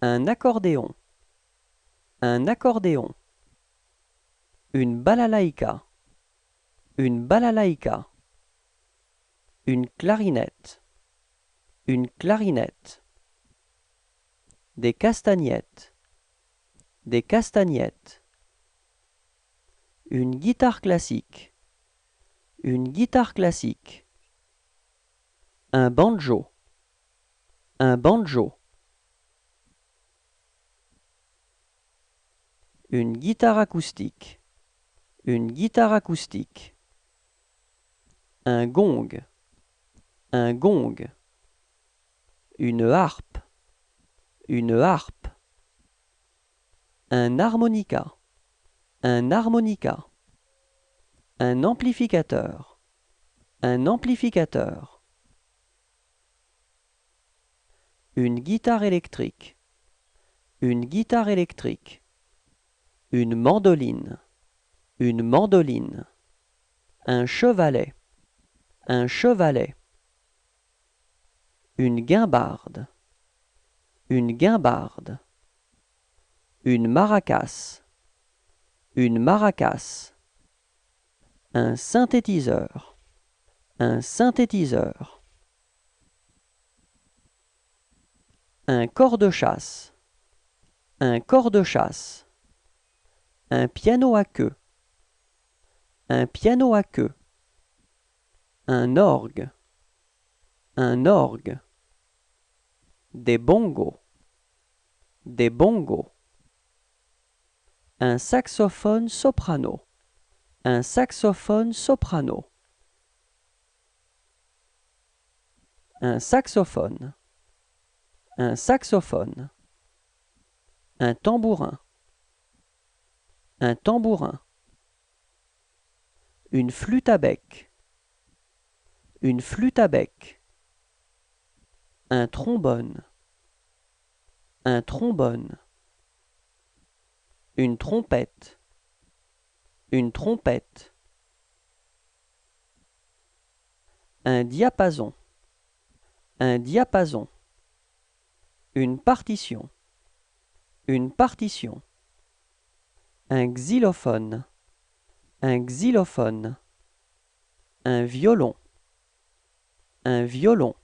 un accordéon, un accordéon. Une balalaïka, une balalaïka. Une clarinette, une clarinette. Des castagnettes, des castagnettes. Une guitare classique, une guitare classique. Un banjo, un banjo. Une guitare acoustique, une guitare acoustique. Un gong, un gong. Une harpe, une harpe. Un harmonica, un harmonica. Un amplificateur, un amplificateur. Une guitare électrique, une guitare électrique. Une mandoline, une mandoline. Un chevalet, un chevalet. Une guimbarde, une guimbarde. Une maracas, une maracas. Un synthétiseur, un synthétiseur. Un cor de chasse, un cor de chasse. Un piano à queue, un piano à queue. Un orgue, un orgue. Des bongos, des bongos. Un saxophone soprano, un saxophone soprano. Un saxophone, un saxophone. Un tambourin, un tambourin. Une flûte à bec, une flûte à bec. Un trombone, un trombone. Une trompette, une trompette. Un diapason, un diapason. Une partition, une partition. Un xylophone, un xylophone. Un violon, un violon.